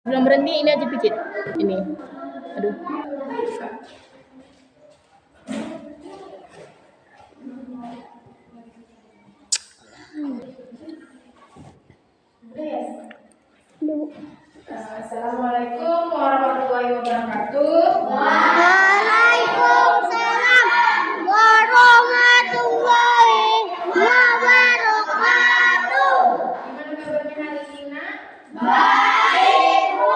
Belum berhenti, ini aja picit. Ini. Aduh. Assalamualaikum warahmatullahi wabarakatuh. Waalaikumsalam warahmatullahi wabarakatuh. Gimana kabarnya hari ini, Nak? Baik, Bu.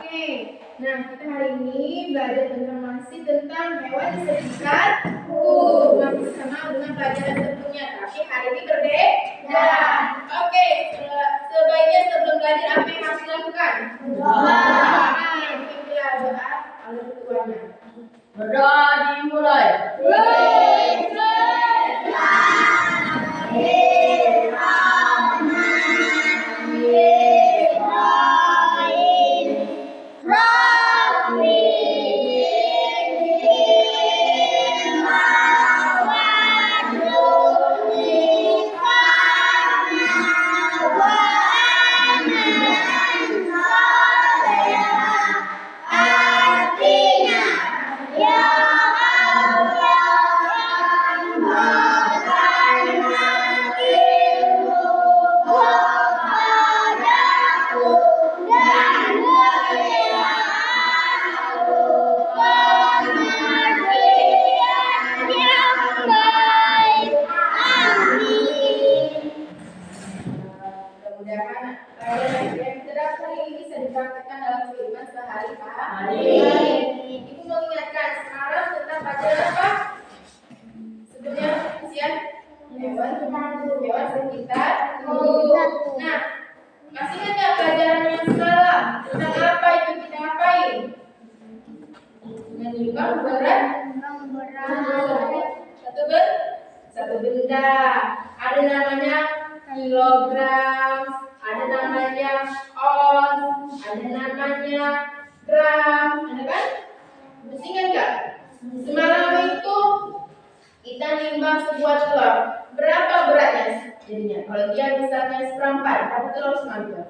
Oke. Nah, kita hari ini belajar tentang hewan di sekitarku. Masih sama dengan pelajaran sebelumnya, tapi hari ini berbeda. Oke, sebaiknya sebelum belajar apa yang harus dilakukan? Kita doa oleh ketuanya. Berdoa dimulai. Artinya, ya Mudah-mudahan yang terdapat hari ini bisa dipraktikkan dalam kehidupan sehari-hari. Ibu mengingatkan sekarang tentang pelajaran apa? Sebenarnya usia hewan sekitar. Nah, masih ingat nggak pelajaran yang semalam tentang apa itu kita ngapain? Menimbang berat satu benda. Ada namanya kilogram, ada namanya ons, ada namanya gram, ada kan? Masih ingat nggak? Semalam itu kita nimbang sebuah telur. Berapa beratnya jadinya? Kalau dia besarnya seperempat, berapa telur semangka?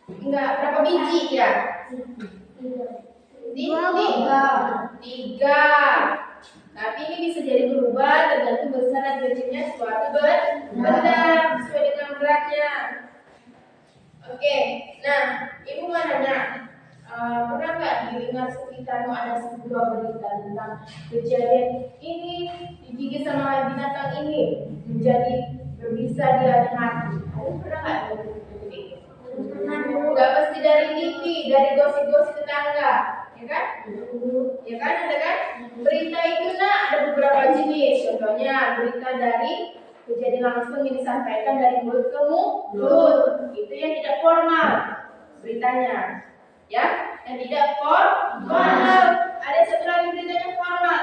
Enggak, berapa biji ya? Tiga. Tapi ini bisa jadi berubah tergantung besar dan kecilnya suatu benda sesuai dengan beratnya. Oke, nah ibu mau nanya, pernah nggak di lingkungan sekitarmu ada sebuah berita tentang kejadian ini digigit sama binatang ini menjadi berbisa dia mati? Kamu pernah nggak begitu? Nggak pasti dari TV, dari gosip-gosip tetangga, ya kan? Ya kan, ada kan? Berita itu ada beberapa jenis. Contohnya berita dari kejadian langsung yang disampaikan dari mulut ke mulut. Itu yang tidak formal beritanya, ya. Yang tidak formal. Ada satu lagi berita yang formal,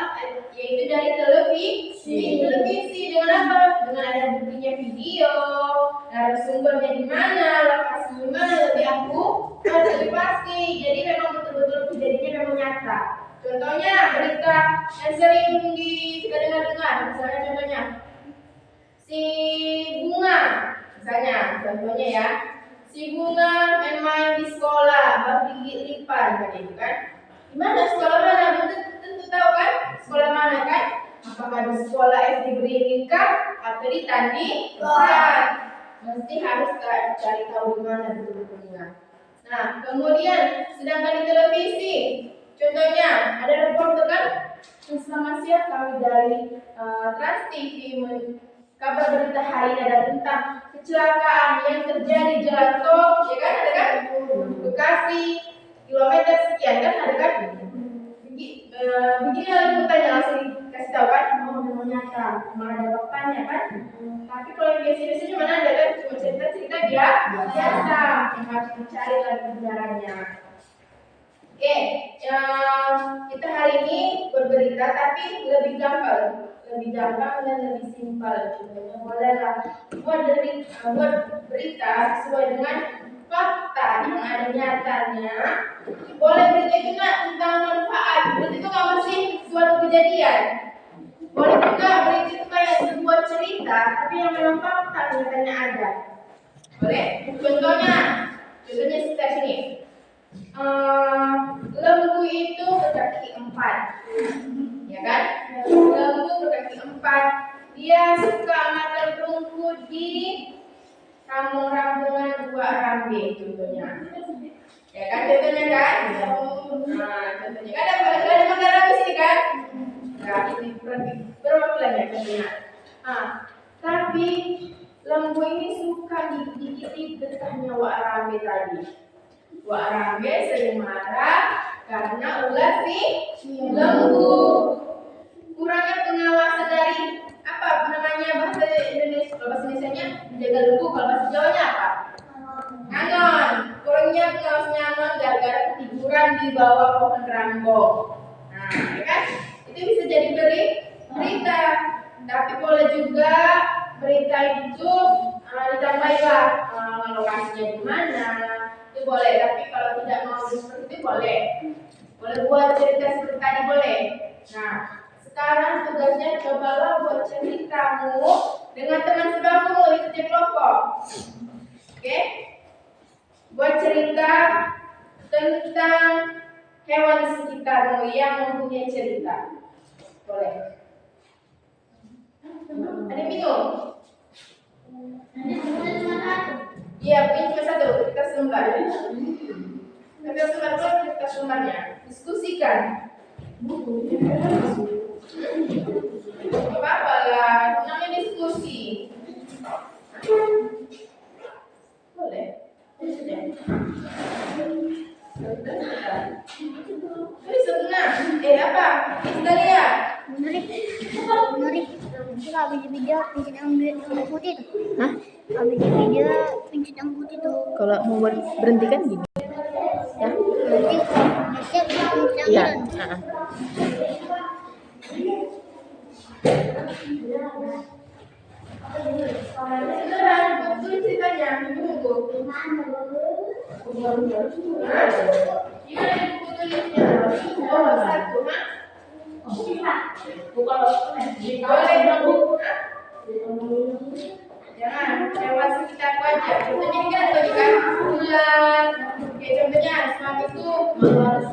yaitu dari televisi dengan apa? Dengan ada buktinya video, narasumbernya di mana, lokasi di mana, lebih lebih pasti. Jadi memang betul-betul kejadiannya memang nyata. Contohnya berita yang sering kita dengar, misalnya contohnya si Bunga, contohnya ya, si Bunga main di sekolah, baru gigit lipan kan itu kan? Gimana sekolah mana? Tentu tahu kan? Sekolah mana kan? Apakah di sekolah SD Beringin atau di Tandingan? Mesti harus cari tahu di mana betul-betulnya. Nah, kemudian sedangkan di televisi, contohnya ada reporter kan? Selamat siang, kami dari Trans TV kabar berita hari ini ada tentang kecelakaan yang terjadi di Jalan Tol, ya kan? Ada kan? Bekasi kilometer sekian kan? Ada kan? Begini lagi bertanya langsung kasih tahu kan? Memang nyata, malah ada faktanya kan? Tapi kalau yang biasa-biasanya mana ada kan? Cuma cerita dia biasa yang harus dicari lagi kebenarannya. Oke, kita hari ini berberita tapi lebih gampang dan lebih simpel. Contohnya bolehlah buat berita sesuai dengan fakta yang ada nyatanya. Boleh berita itu tentang manfaat. Berita itu nggak mesti suatu kejadian. Boleh juga berita itu kayak sebuah cerita, tapi yang memang fakta nyatanya ada. Boleh? Contohnya sekitar sini. Lembu itu berkaki 4, ya kan? Lembu berkaki 4. Dia suka makan rumput di rambung-rambungan buah rambe, contohnya. Ya kan, contohnya kan? Nah, contohnya kan ada makan rambe sini kan? Nah, ini perwakilan ya contohnya. Nah, tapi lembu ini suka digigit getahnya wak rambe tadi. Wak rambe sering marah karena ulah si lembu. Kurangnya pengawasan dari apa namanya bahasa Indonesia? Kalau bahasa Indonesianya menjaga lembu, kalau bahasa Jawanya apa? Ngangon. Kurangnya pengawasan ngangon gara-gara ketiduran di bawah pohon rambok. Nah, ya kan? Itu bisa jadi berita. Tapi boleh juga berita itu ditambahilah lokasinya di mana. Itu boleh. Tapi kalau tidak mau seperti itu boleh buat cerita seperti tadi boleh. Nah, sekarang tugasnya cobalah buat ceritamu dengan teman sebangku di setiap kelompok. Oke? Buat cerita tentang hewan di sekitarmu yang mempunyai cerita. Boleh. Ada yang bingung? Iya, ini cuma satu. Kita selembar. Kita selembarnya. Diskusikan. Apa-apa lah, namanya diskusi. Boleh. Ini setengah. Apa? Istalia. Menurut habis video pencet yang putih tuh. Hah? Habis video pencet yang putih tuh. Kalau mau berhenti kan gini. Ya. Nanti pencet yang Iya. biru. Beneran, betul ceritanya. Tunggu. Gimana buku tulisnya? Oh, satu, boleh dong. Jangan, hewan sekitarku aja. Contohnya ini kan tadi kan ular. Oke, contohnya semang itu malas.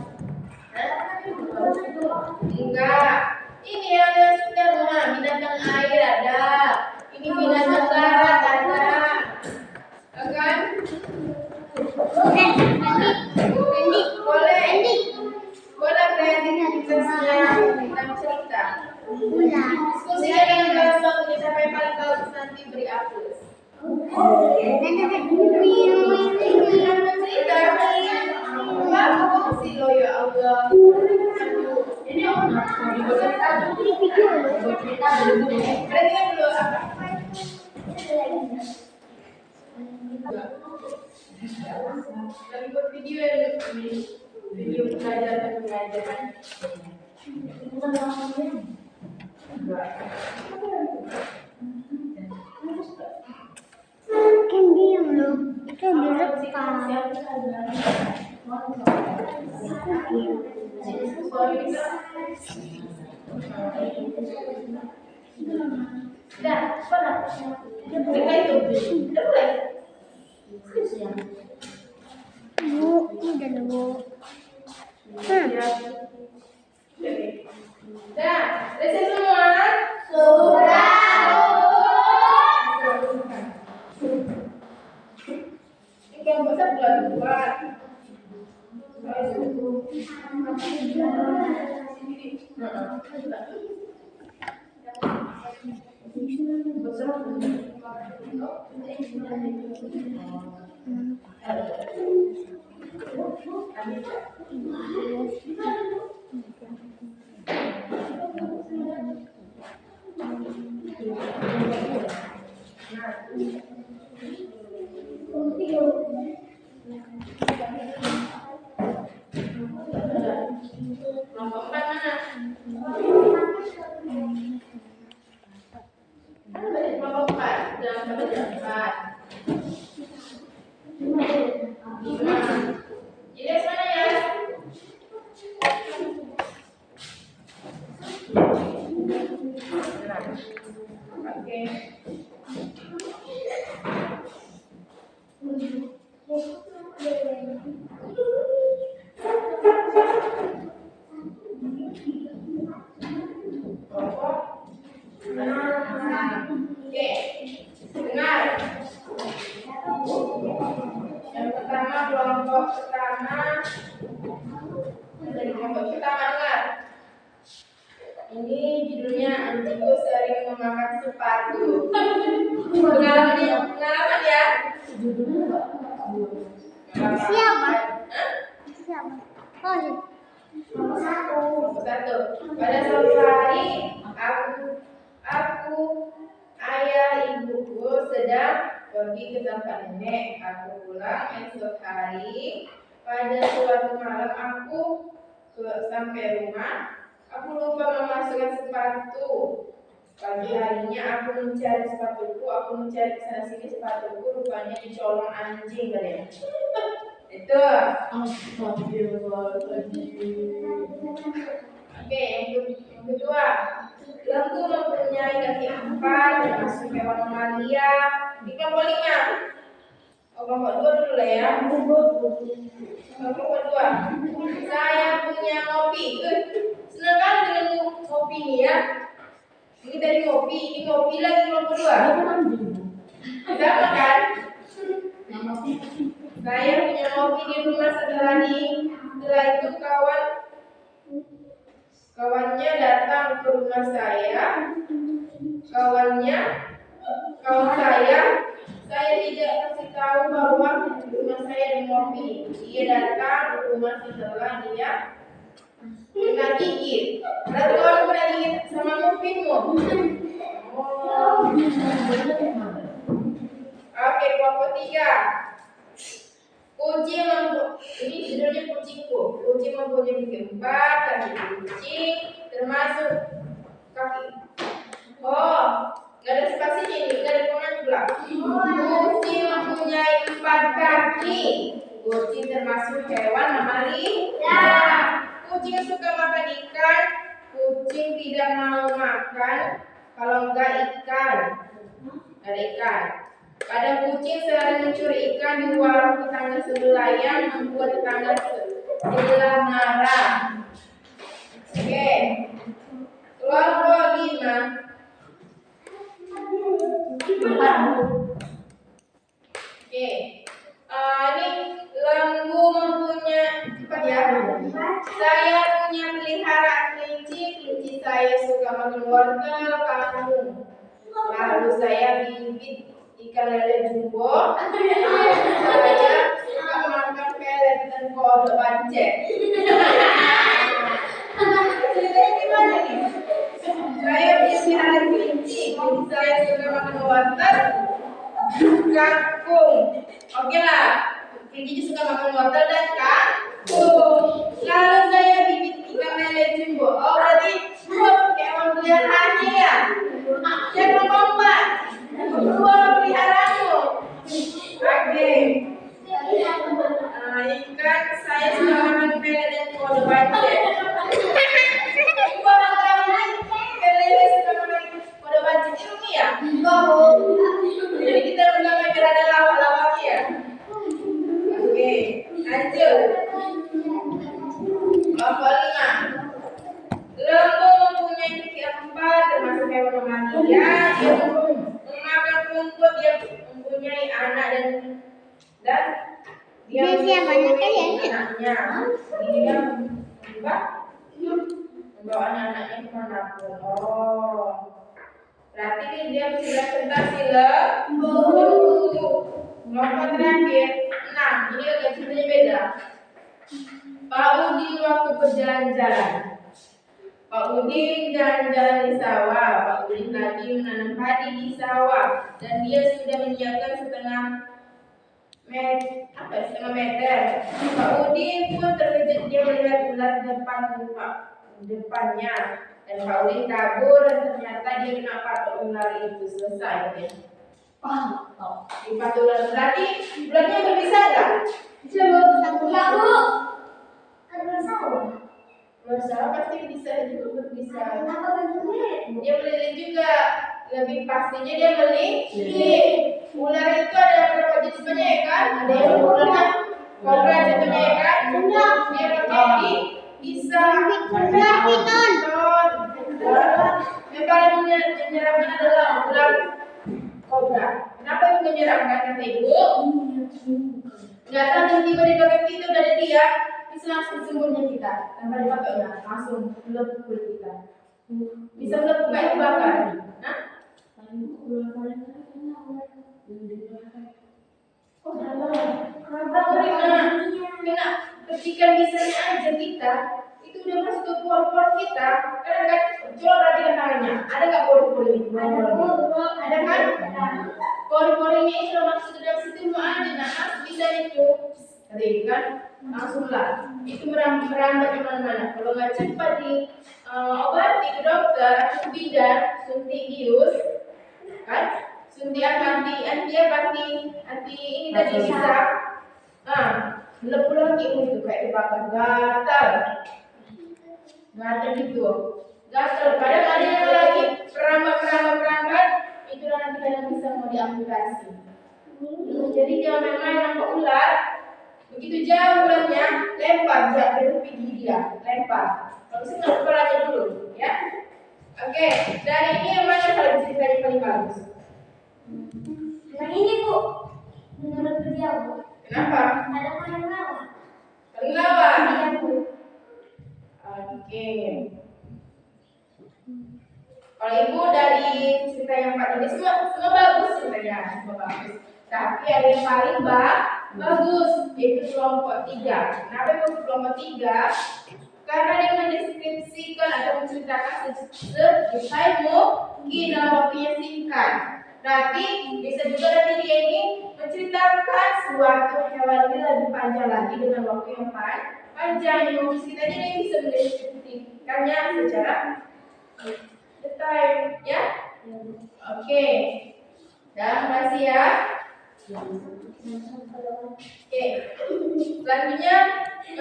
Enggak. Ini yang sekitar rumah, binatang air ada. Ini binatang darat ada. Kan? Boleh kreativitasnya tentang cerita. Diskusinya dengan langsung siapa yang paling bagus nanti beri aplaus. Cerita bagus sih lo ya Allah. Ini apa? Berarti kan belum apa? Lagi buat video pelajaran. Kan diam loh. Itu direkam. Dah, mana? Mereka itu, udah mulai. Bu, udah lu. Dah, selesai semua? Sudah. Ini yang besar buat. Kelompok 4 mana? Kelompok 4, jangan sampai jam 4. Ines mana ya? Oke. kelompok pertama. Dari kelompok pertama dengar. Ini judulnya anjingku sering memakan sepatu. Pengalaman ya? Siapa? Hah? Siapa? Oh, iya. Kelompok satu. Pada suatu hari aku, ayah, ibuku sedang pergi ke tempat nenek. Aku pulang esok hari. Pada suatu malam aku sampai rumah. Aku lupa memasukkan sepatu. Pagi harinya aku mencari sepatuku. Aku mencari kesana sini sepatuku. Rupanya dicolong anjing katanya. Itu. Oke, yang kedua. Lembu mempunyai kaki 4, termasuk hewan mamalia. Di kelompok 5. Oh, kelompok 2 dulu lah ya. Kelompok 2. Saya punya ngopi. Senang kali dengan ngopi ini ya. Ini tadi ngopi, ini ngopi lagi kelompok 2. Sama kan? Saya punya ngopi di rumah setelah itu kawannya datang ke rumah saya. Kawan saya tidak kasih tahu bahwa di rumah saya ada ngopi. Dia datang ke rumah setelah dia kena gigit. Berarti orang kena gigit sama ngopimu. Oh. Oke, kelompok 3. Ini judulnya kucingku. Kucing mempunyai kaki 4, kaki kucing termasuk kaki. Oh, nggak ada spasinya ini, nggak ada koman pula. Kucing mempunyai 4 kaki. Kucing termasuk hewan mamalia. Kucing suka makan ikan. Kucing tidak mau makan kalau nggak ikan. Nggak ada ikan. Pada kucing sering mencuri ikan di warung tetangga sebelah yang membuat tetangga sebelah marah. Oke, kelompok 5. Oke, ini lembu mempunyai cepat ya. Saya punya peliharaan kelinci. Kelinci saya suka makan wortel kamu. Lalu saya bibit ikan lele jumbo. Saya suka makan pelet dan kodok pancet. Gimana nih? Saya pelihara kelinci. Saya suka makan wortel, kangkung. Oke lah. Kelinci suka makan wortel dan kangkung. Lalu saya bibit ikan lele jumbo. Oh berarti hewan peliharaannya ya? Jangan lompat. Dua peliharaanmu. Oke. Ikan saya suka makan pelet dan kodok pancet. Lele suka makan kodok pancet ini ya? Jadi kita udah ada lawak-lawaknya ya? Oke, lanjut. Kelompok 5. Lembu mempunyai kaki 4, termasuk hewan mamalia. Dia memakan rumput, dia mempunyai anak dan dia mempunyai anaknya. Dia membawa anak-anaknya kemanapun. Oh, berarti ini dia sudah presentasi lembu. Kelompok terakhir 6. Ini agak ceritanya beda. Pak Udin waktu berjalan-jalan. Pak Udin jalan-jalan di sawah. Pak Udin lagi menanam padi di sawah dan dia sudah menyiapkan setengah meter. Pak Udin pun terkejut, dia melihat ular depannya dan Pak Udin kabur dan ternyata dia kena patok ular itu. Selesai ya. Di patok ular berarti ularnya berbisa nggak? Bersama pasti bisa juga berbisa. Dia melilih juga. Lebih pastinya dia melilih. Ular itu ada berapa jenisnya ya kan? Ada yang ularnya kobra contohnya ya kan? Dia pakai bisa. Yang paling menyeramkan adalah ular kobra. Kenapa ibu menyerangkan kata ibu? Nggak tahu tiba-tiba di belakang kita udah ada dia, bisa langsung sembunyi kita tanpa dipakainya, langsung melepuh kulit kita. Bisa melepuh kayak kebakar. Nah, kena ketikan misalnya aja kita itu udah masuk ke pori-pori kita, karena kan coba perhatikan tangannya, ada nggak pori-pori ini? Ada kan? Pori-porinya itu udah masuk ke dalam situ aja, nah bisa itu, tadi kan langsunglah itu merambat kemana-mana. Kalau nggak cepat di obati ke dokter, bidan, suntik bius, kan? Suntik anti ini tadi bisa, melepuh lagi itu kayak dibakar gatal gitu, gatal. Kadang ada yang lagi perambat, itu nanti kadang bisa mau diamputasi. Jadi jangan main-main nampak ular, begitu jauh ularnya, lempar jatuh ke gigi dia, lempar. Kalau sih nggak kepalanya dulu, ya. Oke, dari ini yang mana paling ceritanya paling bagus? Yang ini Bu, menurut beliau. Kenapa? Ada paling lawa. Paling lawa. Iya Bu. Oke. Kalau ibu dari cerita yang empat ini semua bagus ceritanya, semua bagus. Tapi ada yang paling bagus, yaitu kelompok 3. Kenapa ibu kelompok 3? Karena dia mendeskripsikan atau menceritakan sedetail mungkin dalam waktunya singkat. Berarti bisa juga nanti dia ini menceritakan suatu hewan ini lebih panjang lagi dengan waktu yang panjang. Yang kita jadi bisa mendeskripsikannya secara detail, ya. Oke. Dan makasih ya. Oke. Selanjutnya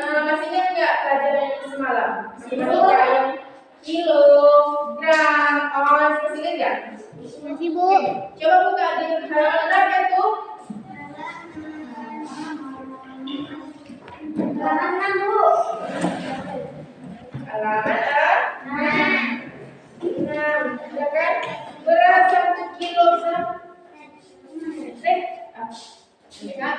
masih ingat nggak pelajaran yang semalam? Matematika yang kilogram, ounce, masih ingat nggak? Masih Bu. Coba buka di halaman berapa itu? Halaman 6 Bu. Halaman 6. Ya kan? Berat 1 kilogram. Ini kan?